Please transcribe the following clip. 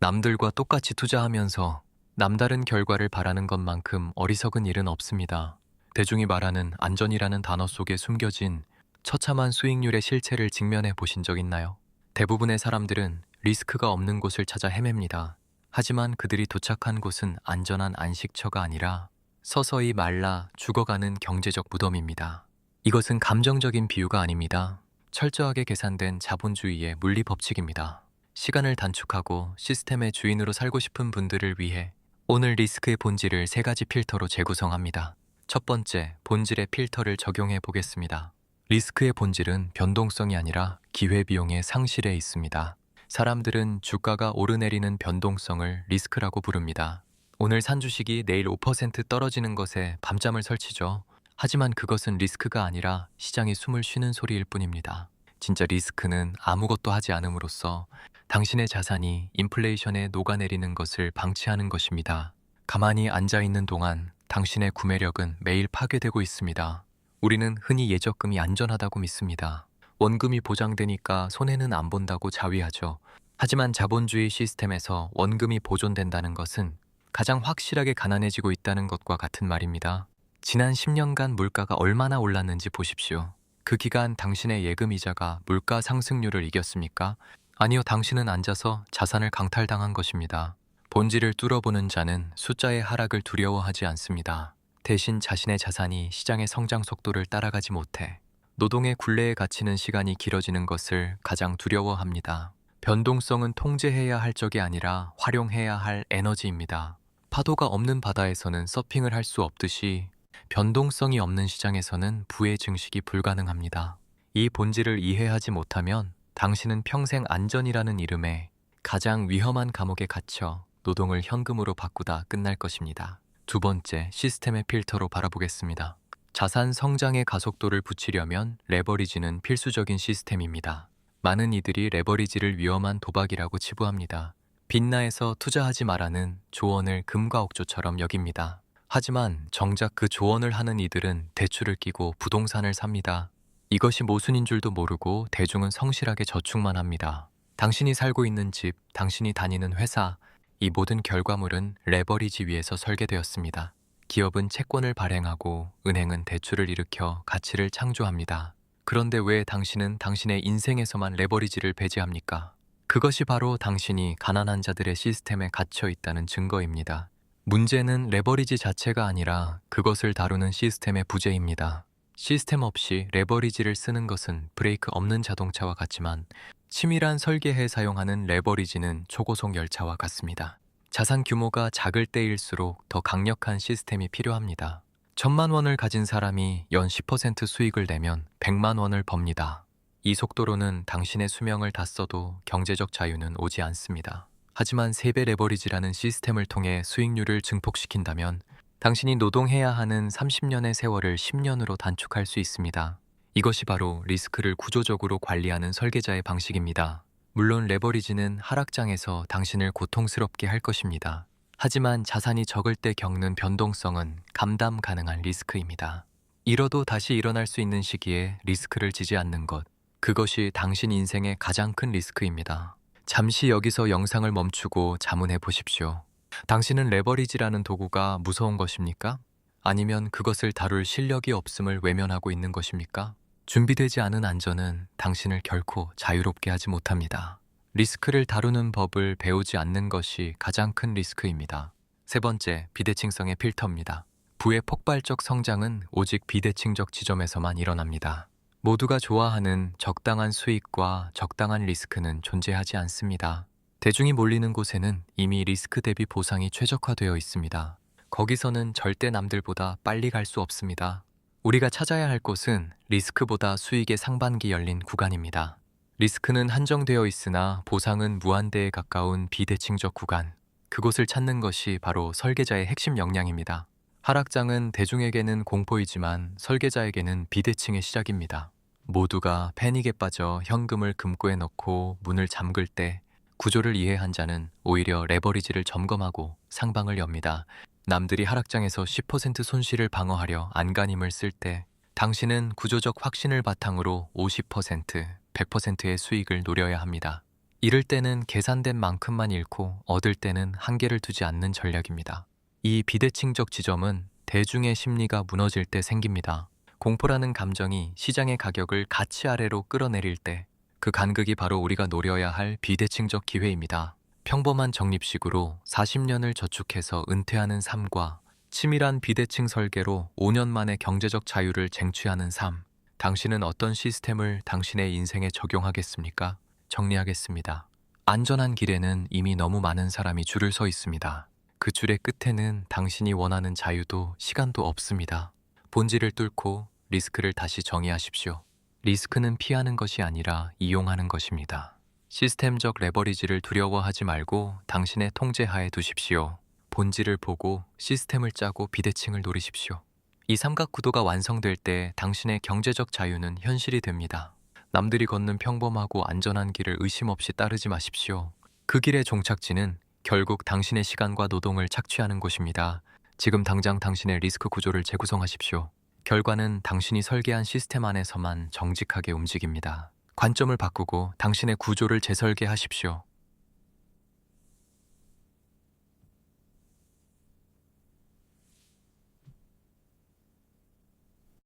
남들과 똑같이 투자하면서 남다른 결과를 바라는 것만큼 어리석은 일은 없습니다. 대중이 말하는 안전이라는 단어 속에 숨겨진 처참한 수익률의 실체를 직면해 보신 적 있나요? 대부분의 사람들은 리스크가 없는 곳을 찾아 헤맵니다. 하지만 그들이 도착한 곳은 안전한 안식처가 아니라 서서히 말라 죽어가는 경제적 무덤입니다. 이것은 감정적인 비유가 아닙니다. 철저하게 계산된 자본주의의 물리 법칙입니다. 시간을 단축하고 시스템의 주인으로 살고 싶은 분들을 위해 오늘 리스크의 본질을 세 가지 필터로 재구성합니다. 첫 번째, 본질의 필터를 적용해 보겠습니다. 리스크의 본질은 변동성이 아니라 기회비용의 상실에 있습니다. 사람들은 주가가 오르내리는 변동성을 리스크라고 부릅니다. 오늘 산 주식이 내일 5% 떨어지는 것에 밤잠을 설치죠. 하지만 그것은 리스크가 아니라 시장이 숨을 쉬는 소리일 뿐입니다. 진짜 리스크는 아무것도 하지 않음으로써 당신의 자산이 인플레이션에 녹아내리는 것을 방치하는 것입니다. 가만히 앉아있는 동안 당신의 구매력은 매일 파괴되고 있습니다. 우리는 흔히 예적금이 안전하다고 믿습니다. 원금이 보장되니까 손해는 안 본다고 자위하죠. 하지만 자본주의 시스템에서 원금이 보존된다는 것은 가장 확실하게 가난해지고 있다는 것과 같은 말입니다. 지난 10년간 물가가 얼마나 올랐는지 보십시오. 그 기간 당신의 예금 이자가 물가 상승률을 이겼습니까? 아니요, 당신은 앉아서 자산을 강탈당한 것입니다. 본질을 뚫어보는 자는 숫자의 하락을 두려워하지 않습니다. 대신 자신의 자산이 시장의 성장 속도를 따라가지 못해 노동의 굴레에 갇히는 시간이 길어지는 것을 가장 두려워합니다. 변동성은 통제해야 할 적이 아니라 활용해야 할 에너지입니다. 파도가 없는 바다에서는 서핑을 할 수 없듯이 변동성이 없는 시장에서는 부의 증식이 불가능합니다. 이 본질을 이해하지 못하면 당신은 평생 안전이라는 이름에 가장 위험한 감옥에 갇혀 노동을 현금으로 바꾸다 끝날 것입니다. 두 번째, 시스템의 필터로 바라보겠습니다. 자산 성장의 가속도를 붙이려면 레버리지는 필수적인 시스템입니다. 많은 이들이 레버리지를 위험한 도박이라고 치부합니다. 빛나에서 투자하지 말라는 조언을 금과 옥조처럼 여깁니다. 하지만 정작 그 조언을 하는 이들은 대출을 끼고 부동산을 삽니다. 이것이 모순인 줄도 모르고 대중은 성실하게 저축만 합니다. 당신이 살고 있는 집, 당신이 다니는 회사, 이 모든 결과물은 레버리지 위에서 설계되었습니다. 기업은 채권을 발행하고 은행은 대출을 일으켜 가치를 창조합니다. 그런데 왜 당신은 당신의 인생에서만 레버리지를 배제합니까? 그것이 바로 당신이 가난한 자들의 시스템에 갇혀 있다는 증거입니다. 문제는 레버리지 자체가 아니라 그것을 다루는 시스템의 부재입니다. 시스템 없이 레버리지를 쓰는 것은 브레이크 없는 자동차와 같지만 치밀한 설계에 사용하는 레버리지는 초고속 열차와 같습니다. 자산 규모가 작을 때일수록 더 강력한 시스템이 필요합니다. 1,000만 원을 가진 사람이 연 10% 수익을 내면 100만 원을 법니다. 이 속도로는 당신의 수명을 다 써도 경제적 자유는 오지 않습니다. 하지만 3배 레버리지라는 시스템을 통해 수익률을 증폭시킨다면 당신이 노동해야 하는 30년의 세월을 10년으로 단축할 수 있습니다. 이것이 바로 리스크를 구조적으로 관리하는 설계자의 방식입니다. 물론 레버리지는 하락장에서 당신을 고통스럽게 할 것입니다. 하지만 자산이 적을 때 겪는 변동성은 감당 가능한 리스크입니다. 잃어도 다시 일어날 수 있는 시기에 리스크를 지지 않는 것, 그것이 당신 인생의 가장 큰 리스크입니다. 잠시 여기서 영상을 멈추고 자문해 보십시오. 당신은 레버리지라는 도구가 무서운 것입니까? 아니면 그것을 다룰 실력이 없음을 외면하고 있는 것입니까? 준비되지 않은 안전은 당신을 결코 자유롭게 하지 못합니다. 리스크를 다루는 법을 배우지 않는 것이 가장 큰 리스크입니다. 세 번째, 비대칭성의 필터입니다. 부의 폭발적 성장은 오직 비대칭적 지점에서만 일어납니다. 모두가 좋아하는 적당한 수익과 적당한 리스크는 존재하지 않습니다. 대중이 몰리는 곳에는 이미 리스크 대비 보상이 최적화되어 있습니다. 거기서는 절대 남들보다 빨리 갈 수 없습니다. 우리가 찾아야 할 곳은 리스크보다 수익의 상반기 열린 구간입니다. 리스크는 한정되어 있으나 보상은 무한대에 가까운 비대칭적 구간. 그곳을 찾는 것이 바로 설계자의 핵심 역량입니다. 하락장은 대중에게는 공포이지만 설계자에게는 비대칭의 시작입니다. 모두가 패닉에 빠져 현금을 금고에 넣고 문을 잠글 때 구조를 이해한 자는 오히려 레버리지를 점검하고 상방을 엽니다. 남들이 하락장에서 10% 손실을 방어하려 안간힘을 쓸 때 당신은 구조적 확신을 바탕으로 50%, 100%의 수익을 노려야 합니다. 잃을 때는 계산된 만큼만 잃고 얻을 때는 한계를 두지 않는 전략입니다. 이 비대칭적 지점은 대중의 심리가 무너질 때 생깁니다. 공포라는 감정이 시장의 가격을 가치 아래로 끌어내릴 때 그 간극이 바로 우리가 노려야 할 비대칭적 기회입니다. 평범한 적립식으로 40년을 저축해서 은퇴하는 삶과 치밀한 비대칭 설계로 5년 만에 경제적 자유를 쟁취하는 삶. 당신은 어떤 시스템을 당신의 인생에 적용하겠습니까? 정리하겠습니다. 안전한 길에는 이미 너무 많은 사람이 줄을 서 있습니다. 그 줄의 끝에는 당신이 원하는 자유도 시간도 없습니다. 본질을 뚫고 리스크를 다시 정의하십시오. 리스크는 피하는 것이 아니라 이용하는 것입니다. 시스템적 레버리지를 두려워하지 말고 당신의 통제하에 두십시오. 본질을 보고 시스템을 짜고 비대칭을 노리십시오. 이 삼각구도가 완성될 때 당신의 경제적 자유는 현실이 됩니다. 남들이 걷는 평범하고 안전한 길을 의심 없이 따르지 마십시오. 그 길의 종착지는 결국 당신의 시간과 노동을 착취하는 곳입니다. 지금 당장 당신의 리스크 구조를 재구성하십시오. 결과는 당신이 설계한 시스템 안에서만 정직하게 움직입니다. 관점을 바꾸고 당신의 구조를 재설계하십시오.